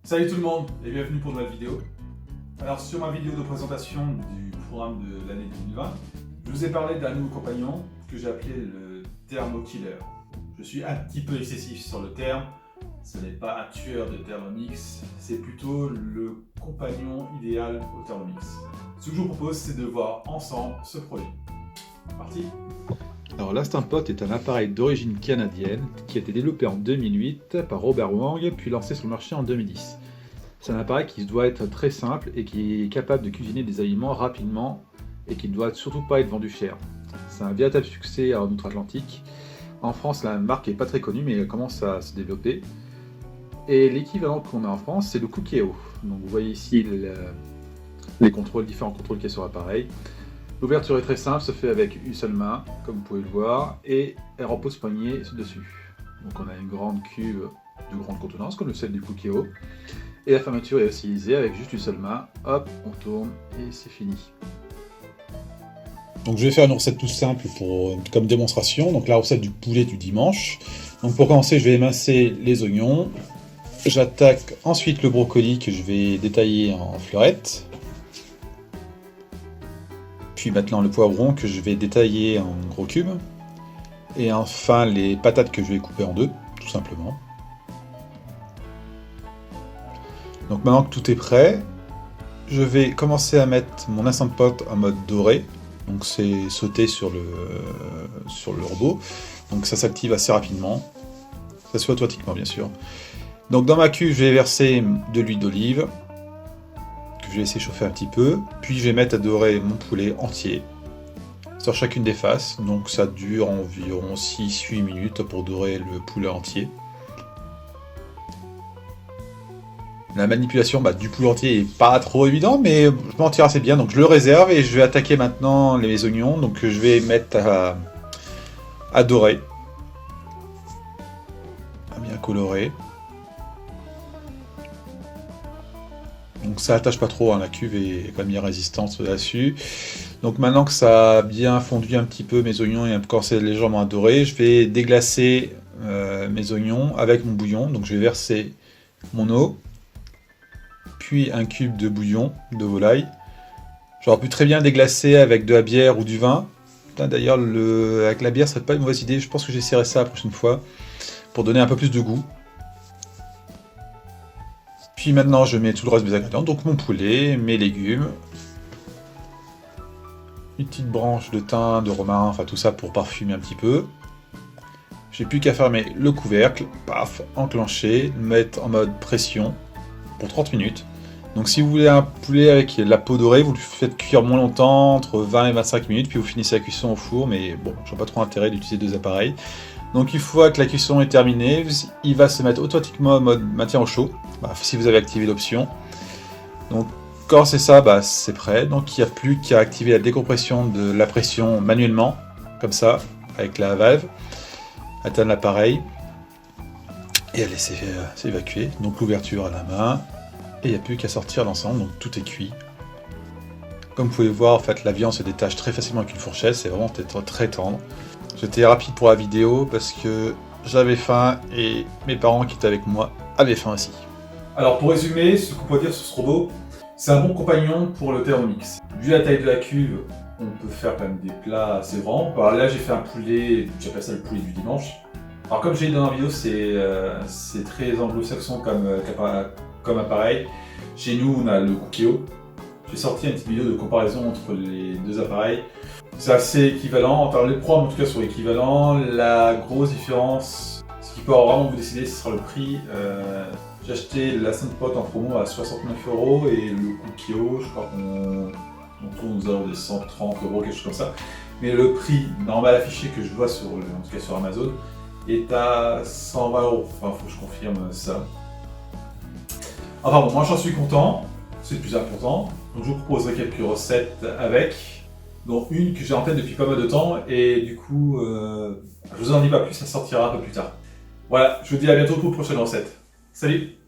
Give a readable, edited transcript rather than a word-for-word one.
Salut tout le monde et bienvenue pour une nouvelle vidéo. Alors sur ma vidéo de présentation du programme de l'année 2020, je vous ai parlé d'un nouveau compagnon que j'ai appelé le Thermo Killer. Je suis un petit peu excessif sur le terme, ce n'est pas un tueur de Thermomix, c'est plutôt le compagnon idéal au Thermomix. Ce que je vous propose, c'est de voir ensemble ce produit. Parti. Alors l'Instant Pot est un appareil d'origine canadienne qui a été développé en 2008 par Robert Wang puis lancé sur le marché en 2010. C'est un appareil qui doit être très simple et qui est capable de cuisiner des aliments rapidement et qui ne doit surtout pas être vendu cher. C'est un véritable succès en outre-Atlantique. En France, la marque n'est pas très connue mais elle commence à se développer. Et l'équivalent qu'on a en France, c'est le Cookéo. Donc vous voyez ici les différents contrôles qu'il y a sur l'appareil. L'ouverture est très simple, se fait avec une seule main, comme vous pouvez le voir, et elle repose poignée dessus. Donc on a une grande cuve de grande contenance, comme celle du Cookéo. Et la fermeture est aussi aisée avec juste une seule main. Hop, on tourne et c'est fini. Donc je vais faire une recette toute simple comme démonstration. Donc la recette du poulet du dimanche. Donc pour commencer, je vais émincer les oignons. J'attaque ensuite le brocoli que je vais détailler en fleurettes. Puis maintenant le poivron que je vais détailler en gros cubes. Et enfin les patates que je vais couper en deux, tout simplement. Donc maintenant que tout est prêt, je vais commencer à mettre mon Instant Pot en mode doré. Donc c'est sauté sur le robot. Donc ça s'active assez rapidement. Ça se fait automatiquement bien sûr. Donc dans ma cuve, je vais verser de l'huile d'olive. Je vais laisser chauffer un petit peu, puis je vais mettre à dorer mon poulet entier sur chacune des faces, donc ça dure environ 6-8 minutes pour dorer le poulet entier. La manipulation du poulet entier est pas trop évident, mais je m'en tire assez bien, donc je le réserve et je vais attaquer maintenant les oignons, donc je vais mettre à dorer, à bien colorer. Donc ça attache pas trop, la cuve est quand même bien résistante là-dessus. Donc maintenant que ça a bien fondu un petit peu mes oignons et encore c'est légèrement adoré, je vais déglacer mes oignons avec mon bouillon. Donc je vais verser mon eau, puis un cube de bouillon de volaille. J'aurais pu très bien déglacer avec de la bière ou du vin. D'ailleurs avec la bière ce serait pas une mauvaise idée, je pense que j'essaierai ça la prochaine fois pour donner un peu plus de goût. Puis maintenant je mets tout le reste des ingrédients, donc mon poulet, mes légumes, une petite branche de thym, de romarin, enfin tout ça pour parfumer un petit peu. J'ai plus qu'à fermer le couvercle, paf, enclencher, le mettre en mode pression pour 30 minutes. Donc si vous voulez un poulet avec la peau dorée, vous le faites cuire moins longtemps, entre 20 et 25 minutes, puis vous finissez la cuisson au four, mais bon, je vois pas trop intérêt d'utiliser deux appareils. Donc une fois que la cuisson est terminée, il va se mettre automatiquement en mode maintien au chaud, si vous avez activé l'option. Donc quand c'est ça, c'est prêt. Donc il n'y a plus qu'à activer la décompression de la pression manuellement, comme ça, avec la valve, atteindre l'appareil, et à laisser s'évacuer. Donc l'ouverture à la main, et il n'y a plus qu'à sortir l'ensemble, donc tout est cuit. Comme vous pouvez le voir, en fait, la viande se détache très facilement avec une fourchette, c'est vraiment très tendre. J'étais rapide pour la vidéo parce que j'avais faim et mes parents qui étaient avec moi avaient faim aussi. Alors pour résumer, ce qu'on peut dire sur ce robot, c'est un bon compagnon pour le Thermomix. Vu la taille de la cuve, on peut faire quand même des plats assez grands. Alors là j'ai fait un poulet, j'appelle ça le poulet du dimanche. Alors comme j'ai dit dans la vidéo, c'est très anglo-saxon comme appareil. Chez nous on a le Cookéo. J'ai sorti une petite vidéo de comparaison entre les deux appareils. C'est assez équivalent, enfin les programmes en tout cas sont équivalents. La grosse différence, ce qui peut vraiment vous décider, ce sera le prix. J'ai acheté l'Instant Pot en promo à 69 € et le Cookéo, je crois qu'on tourne aux alentours des 130 €, quelque chose comme ça. Mais le prix normal affiché que je vois en tout cas sur Amazon est à 120 €. Enfin, faut que je confirme ça. Enfin bon, moi j'en suis content, c'est le plus important. Donc je vous proposerai quelques recettes avec. dont une que j'ai en tête depuis pas mal de temps et du coup, je vous en dis pas plus, ça sortira un peu plus tard. Voilà, je vous dis à bientôt pour une prochaine recette. Salut!